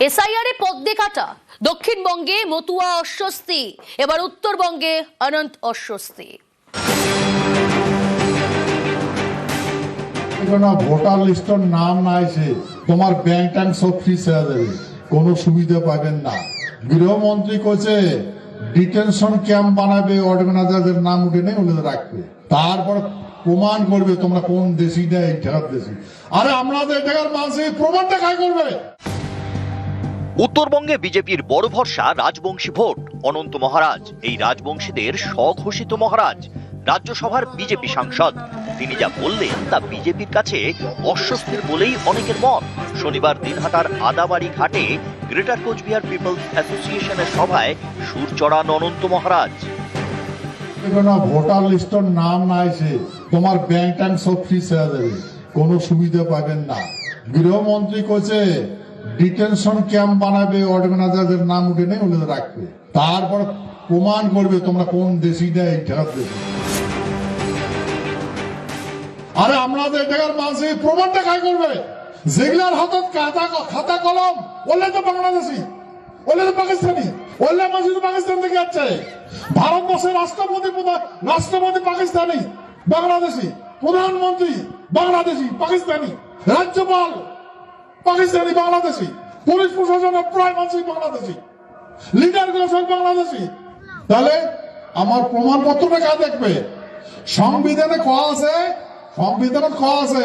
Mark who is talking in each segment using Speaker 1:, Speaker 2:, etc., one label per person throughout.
Speaker 1: SIR এ পদ্মে কাটা, দক্ষিণবঙ্গে মতুয়া অস্বস্তি, এবার উত্তরবঙ্গে অনন্ত অস্বস্তি।
Speaker 2: ভোটার লিস্টের নাম না এসে তোমার ব্যাংক ট্যাঙ্ক সব ফ্রি ছেড়ে দেবে, কোনো সুবিধা পাবেন না। গৃহমন্ত্রী কইছে ডিটেনশন ক্যাম্প বানাবে, অর্গানাইজারদের নাম উঠে নেই ওদের রাখবে, তারপর প্রমাণ করবে তোমরা কোন দেশি না এই ঠেকার দেশি। আরে আমাদের ঠেকার মানুষের প্রমাণটা কাজ করবে।
Speaker 3: উত্তরবঙ্গে বিজেপির বড় ভরসা রাজবংশী ভোট। অনন্ত মহারাজ এই রাজবংশীদের স্বঘোষিত মহারাজ, রাজ্যসভার বিজেপি সাংসদ। তিনি যা বললেন তা বিজেপির কাছে অস্বস্তির বলেই অনেকের মত। শনিবার দিনহাটার আদাবাড়ি ঘাটে গ্রেটার কোচবিহার পিপলস অ্যাসোসিয়েশনের সভায় সুর চড়ান অনন্ত মহারাজ।
Speaker 2: ভোটার লিস্টের নাম না এসে তোমার ব্যাংক ট্যাঙ্ক সব ফ্রি ছেড়ে দেবে, কোনো সুবিধা পাবেন না। গৃহমন্ত্রী কইছে ডিটেনশন ক্যাম্প বানাবে, অর্গানাইজারদের নাম উঠে নেই ওদের রাখবে, তারপর প্রমাণ করবে তোমরা কোন দেশি না এই ঠেকার দেশি। আরে আমাদের ঠেকার মানুষের প্রমাণটা কাজ করবে। যেগুলার হাতত খাতা কলম ওলে তো বাংলাদেশি, ওলে তো পাকিস্তানি, ওলে মানুষ পাকিস্তান থেকে যাচ্ছে। ভারতবর্ষের রাষ্ট্রপতি পাকিস্তানি বাংলাদেশি, প্রধানমন্ত্রী বাংলাদেশি পাকিস্তানি, রাজ্যপাল পাকিস্তানি বাংলাদেশি, পুলিশ প্রশাসনের প্রায় মানুষই বাংলাদেশি, লিডার গুলো সব বাংলাদেশি। তাহলে আমার প্রমাণপত্রটা কাজ দেখবে। সংবিধানে কয়া আছে,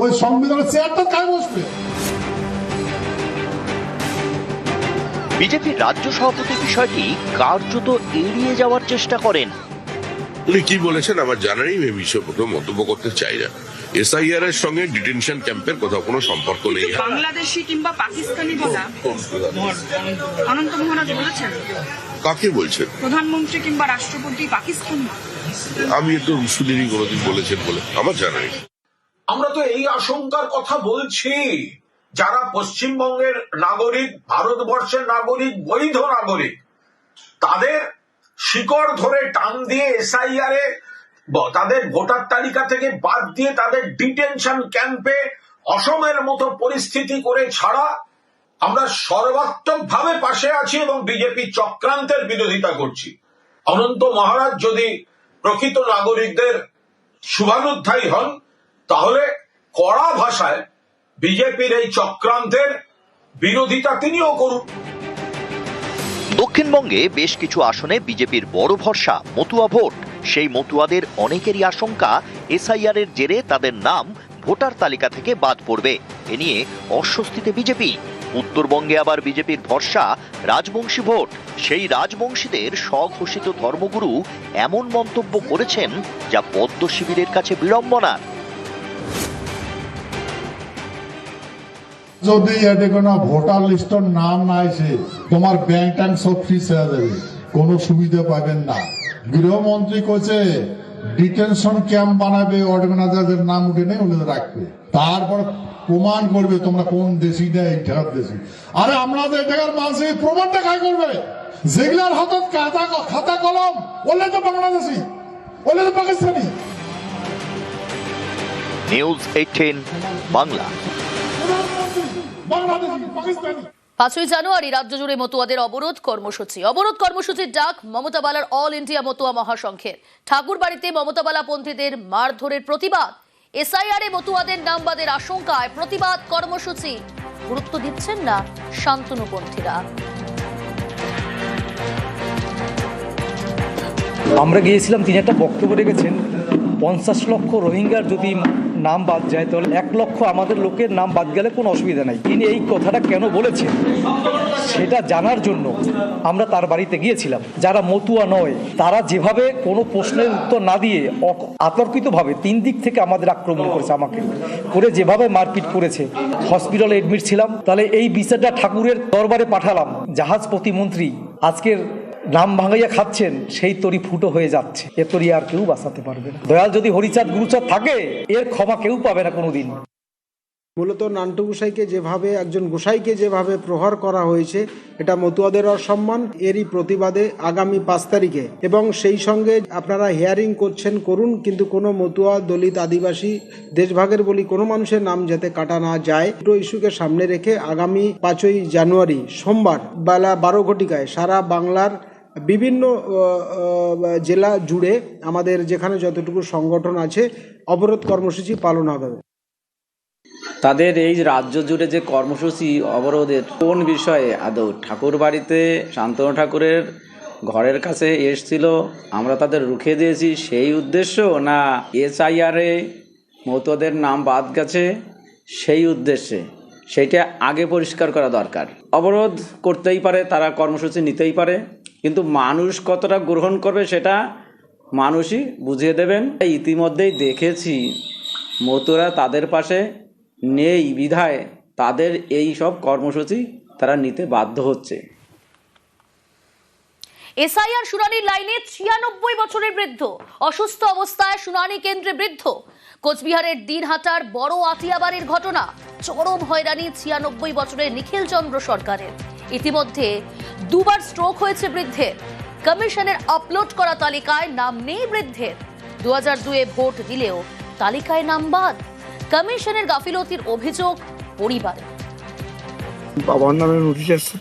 Speaker 2: ওই সংবিধানের চেয়ারটা কাজ বসবে।
Speaker 3: বিজেপির রাজ্য সভাপতি বিষয়টি কার্যত এড়িয়ে যাওয়ার চেষ্টা করেন।
Speaker 4: উনি কি বলেছেন আমার জানা নেই, এই বিষয়ে মন্তব্য করতে চাই না। এসআইআর এর সঙ্গে ডিটেনশন ক্যাম্পের কোথাও কোনো সম্পর্ক নেই।
Speaker 5: বাংলাদেশি কিংবা পাকিস্তানি বলা অনন্ত মহারাজ বলেছেন।
Speaker 4: কাকে বলছেন?
Speaker 5: প্রধানমন্ত্রী কিংবা রাষ্ট্রপতি পাকিস্তানি।
Speaker 4: আমি তো শুনিনি কোনোদিন বলেছেন বলে, আমার জানা নেই।
Speaker 6: আমরা তো এই আশঙ্কার কথা বলছি, যারা পশ্চিমবঙ্গের নাগরিক, ভারতবর্ষের নাগরিক, বৈধ নাগরিক, তাদের শিকড় ধরে টান দিয়ে এসআইআর এ তাদের ভোটার তালিকা থেকে বাদ দিয়ে তাদের ডিটেনশন ক্যাম্পে অসমের মতো পরিস্থিতি করে ছাড়া আমরা সর্বাত্মকভাবে পাশে আছি এবং বিজেপি চক্রান্তের বিরোধিতা করছি। অনন্ত মহারাজ যদি প্রকৃত নাগরিকদের শুভানুধ্যায়ী হন, তাহলে কড়া ভাষায় বিজেপির এই চক্রান্তের বিরোধিতা তিনিও করুন।
Speaker 3: দক্ষিণবঙ্গে বেশ কিছু আসনে বিজেপির বড় ভরসা মতুয়া ভোট। সেই মতুয়াদের অনেকেরই আশঙ্কা এসআইআর এর জেরে তাদের নাম ভোটার তালিকা থেকে বাদ পড়বে। এ নিয়ে অস্বস্তিতে বিজেপি। উত্তরবঙ্গে আবার বিজেপির ভরসা রাজবংশী ভোট। সেই রাজবংশীদের স্বঘোষিত ধর্মগুরু এমন মন্তব্য করেছেন যা পদ্ম শিবিরের কাছে বিড়ম্বনার।
Speaker 2: যদি এতে কোনো ভোটার লিস্টের নাম না এসে তোমার ব্যাংক ট্যাঙ্ক সব ফ্রি ছেড়ে দেবে, কোনো সুবিধা পাবেন না। গৃহমন্ত্রী কইছে ডিটেনশন ক্যাম্প বানাবে, অর্গানাইজারদের নাম উঠে নেই ওদের রাখবে, তারপর প্রমাণ করবে তোমরা কোন দেশি না এই ঠেকার দেশি। আরে আমাদের ঠেকার মানুষের প্রমাণটা কাজ করবে। যেগুলার হাতত খাতা কলম ওলে তো বাংলাদেশি, ওলে তো পাকিস্তানি।
Speaker 3: নিউজ 18 বাংলা।
Speaker 1: 5ই জানুয়ারি রাজ্য জুড়ে মতুয়াদের অবরোধ কর্মসূচির ডাক মমতা বালার অল ইন্ডিয়া মতুয়া মহাসংঘের। ঠাকুরবাড়িতে মমতা বালা পন্থীদের মারধরের প্রতিবাদ, এসআইআর এ মতুয়াদের নাম বাদের আশঙ্কায় প্রতিবাদ কর্মসূচি। গুরুত্ব দিচ্ছেন না শান্তনুপন্থীরা।
Speaker 7: আমরা গিয়েছিলাম, তিনি একটা বক্তব্য রেখেছেন 50 লক্ষ রোহিঙ্গার যদি নাম বাদ যায় তাহলে 1 লক্ষ আমাদের লোকের নাম বাদ গেলে কোনো অসুবিধা নাই। তিনি এই কথাটা কেন বলেছেন সেটা জানার জন্য আমরা তার বাড়িতে গিয়েছিলাম। যারা মতুয়া নয় তারা যেভাবে কোনো প্রশ্নের উত্তর না দিয়ে অতর্কিতভাবে 3 দিক থেকে আমাদের আক্রমণ করেছে, আমাকে করে যেভাবে মারপিট করেছে, হসপিটালে এডমিট ছিলাম। তাহলে এই বিচারটা ঠাকুরের দরবারে পাঠালাম। জাহাজ প্রতিমন্ত্রী আজকের নাম ভাঙাইয়া খাচ্ছেন, সেই তরি ফুটো হয়ে যাচ্ছে। এ তরি আর কেউ বাঁচাতে পারবে না। দয়াল যদি হরিচাঁদ গুরুচাঁদ থাকে, এর ক্ষমা কেউ পাবে না কোনোদিন।
Speaker 8: মূলত নান্টু গোসাইকে যেভাবে একজন গোসাইকে যেভাবে প্রহার করা হয়েছে এটা মতুয়াদের অসম্মান। এরই প্রতিবাদে আগামী 5 তারিখে এবং সেই সঙ্গে আপনারা হিয়ারিং করুন, কিন্তু কোনো মতুয়া, দলিত, আদিবাসী, দেশভাগের বলি কোনো মানুষের নাম যাতে কাটা না যায়, দুটো ইস্যুকে সামনে রেখে আগামী 5ই জানুয়ারি সোমবার বেলা 12 ঘটিকায় সারা বাংলার বিভিন্ন জেলা জুড়ে আমাদের যেখানে যতটুকু সংগঠন আছে অবরোধ কর্মসূচি পালন হবে।
Speaker 9: তাদের এই রাজ্য জুড়ে যে কর্মসূচি অবরোধের কোন বিষয়ে আদৌ ঠাকুর বাড়িতে শান্তনু ঠাকুরের ঘরের কাছে এসছিল, আমরা তাদের রুখে দিয়েছি সেই উদ্দেশ্য, না এসআইআরে মতুয়াদের নাম বাদ গেছে সেই উদ্দেশ্যে, সেইটা আগে পরিষ্কার করা দরকার। অবরোধ করতেই পারে, তারা কর্মসূচি নিতেই পারে, কিন্তু মানুষ কতটা গ্রহণ করবে সেটা মানুষই বুঝিয়ে দেবেন। ইতিমধ্যেই দেখেছি মতুয়ারা তাদের পাশে নেই বিধায় তাদের এই সব কর্মসূচি তারা নিতে বাধ্য হচ্ছে।
Speaker 1: এসআইআর শুনানির লাইনে 96 বছরের বৃদ্ধ অসুস্থ অবস্থায় শুনানি কেন্দ্রে বৃদ্ধ। কোচবিহারের দিনহাটার বড় আটিয়াবাড়ির ঘটনা, চরম হয়রানি 96 বছরের নিখিল চন্দ্র সরকারের। ইতিমধ্যে 2 বার স্ট্রোক হয়েছে বৃদ্ধের। কমিশনের আপলোড করা তালিকায় নাম নেই বৃদ্ধের। 2002-এ ভোট দিলেও তালিকায় নাম বাদ। কমিশনের গাফিলতির অভিযোগ পরিবারে।
Speaker 10: বাবার নামে নোটিশ আসছে,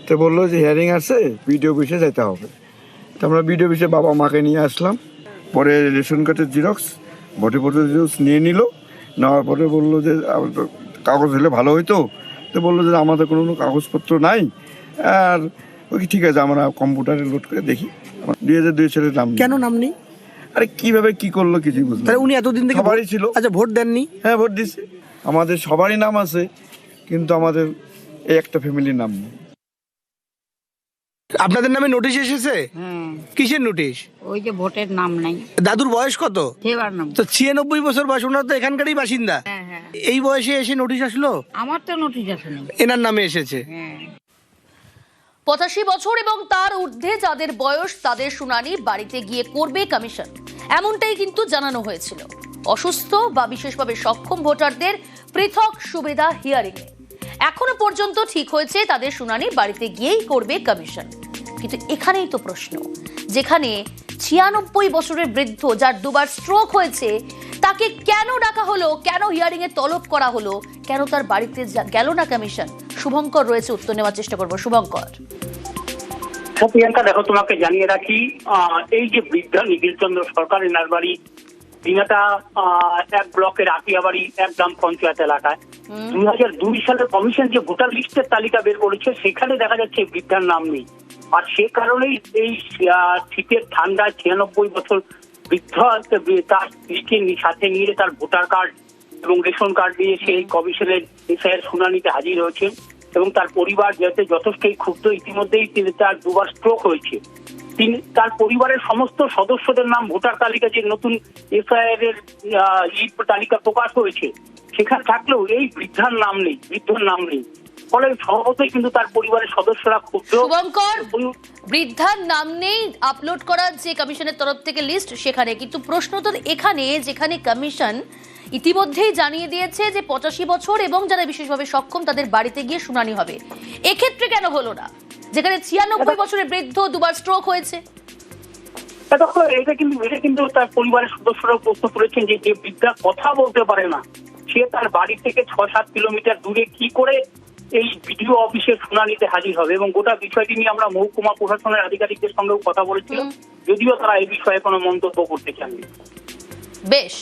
Speaker 10: তো বললো যে হিয়ারিং আছে, বিডিও অফিসে যেতে হবে। তো আমরা বিডিও অফিসে বাবা মাকে নিয়ে আসলাম। পরে রেশন কার্ডের জিরক্স, ভোটের জিরক্স নিয়ে নিল। নেওয়ার পরে বললো যে কাগজ হলে ভালো হইতো। তো বললো যে আমাদের কোনো কাগজপত্র নাই, আর ওই ঠিক আছে আমরা কম্পিউটারে লোড করে দেখি। 2002 ছেলের নাম
Speaker 8: কেন নাম নেই?
Speaker 10: আরে কিভাবে কি করলো কিছু বুঝলো।
Speaker 8: তাহলে উনি এতদিন থেকে
Speaker 10: সবারই ছিল।
Speaker 8: আচ্ছা, ভোট দেননি?
Speaker 10: হ্যাঁ, ভোট দিচ্ছে। আমাদের সবারই নাম আছে, কিন্তু আমাদের এই একটা ফ্যামিলির নাম নেই।
Speaker 8: আপনাদের নামে নোটিশ এসেছে? কিসের নোটিশ?
Speaker 11: ওই যে ভোটের নাম নাই।
Speaker 8: দাদুর বয়স কত?
Speaker 11: সেবার নাম
Speaker 8: তো 96 বছর বয়স, ওনার তো এখানকারই বাসিন্দা।
Speaker 11: হ্যাঁ।
Speaker 8: এই বয়সে এসে নোটিশ আসলো?
Speaker 11: আমার তো নোটিশ আসেনি।
Speaker 8: এনার নামে এসেছে।
Speaker 1: 85 বছর এবং তার ঊর্ধ্বে যাদের বয়স, তাদের শুনানি বাড়িতে গিয়ে করবে কমিশন, এমনটাই কিন্তু জানানো হয়েছিল। অসুস্থ বা বিশেষভাবে সক্ষম ভোটারদের পৃথক সুবিধা হিয়ারিং এ এখনো পর্যন্ত ঠিক হয়েছে তাদের শুনানি বাড়িতে গিয়েই করবে কমিশন। কিন্তু এখানেই তো প্রশ্ন, যেখানে 96 বছরের বৃদ্ধ যার 2 বার স্ট্রোক হয়েছে, তাকে কেন ডাকা হলো, কেন হিয়ারিং এ তলব করা হলো, কেন তার বাড়িতে গেল না কমিশন? শুভঙ্কর রয়েছে, উত্তর নেওয়ার চেষ্টা করবো। শুভঙ্কর।
Speaker 12: প্রিয়াঙ্কা, দেখো তোমাকে জানিয়ে রাখি, এই যে বৃদ্ধা নিখিল চন্দ্র সরকার, এনার বাড়ি দিনাটা 1 ব্লকের আটিয়াবাড়ি 1 গ্রাম পঞ্চায়েত এলাকায়। 2002 সালে কমিশন যে ভোটার লিস্টের তালিকা বের করেছে, সেখানে দেখা যাচ্ছে বৃদ্ধার নাম নেই। আর সে কারণেই এই শীতের ঠান্ডায় 96 বছর বৃদ্ধ তার স্ত্রীকে সাথে নিয়ে তার ভোটার কার্ড এবং রেশন কার্ড দিয়ে সেই কমিশনের এসআইআর শুনানিতে হাজির হয়েছে এবং তার পরিবার যাতে যথেষ্টই ক্ষুব্ধ। ইতিমধ্যেই তার 2 বার স্ট্রোক হয়েছে। তার পরিবারের সমস্ত সদস্যদের নাম ভোটার তালিকা, যে নতুন এসআইআর এর তালিকা প্রকাশ হয়েছে, সেখানে থাকলেও এই বৃদ্ধার নাম নেই। ফলে স্বভাবতই কিন্তু তার পরিবারের সদস্যরা ক্ষুব্ধ।
Speaker 1: শুভঙ্কর, বৃদ্ধার নাম নেই আপলোড করা যে কমিশনের তরফ থেকে লিস্ট, সেখানে কিন্তু প্রশ্ন তো এখানে, যেখানে কমিশন ইতিমধ্যেই জানিয়ে দিয়েছে যে 85 বছর এবং যারা বিশেষভাবে সক্ষম তাদের বাড়িতে গিয়ে শুনানি হবে, এক্ষেত্রে কেন হলো না, যেখানে 96 বছরের বৃদ্ধ 2 বার স্ট্রোক হয়েছে?
Speaker 12: এটা কিন্তু তার পরিবারের সদস্যরা প্রশ্ন করেছেন যে বৃদ্ধা কথা বলতে পারে না, সে তার বাড়ি থেকে 6-7 কিলোমিটার দূরে কি করে এই বিডিও অফিসের শুনানিতে হাজির হবে। এবং গোটা বিষয়টি নিয়ে আমরা মহকুমা প্রশাসনের আধিকারিকদের সঙ্গেও কথা বলেছিলাম, যদিও তারা এই বিষয়ে কোনো মন্তব্য করতে চাননি।
Speaker 1: বেশ।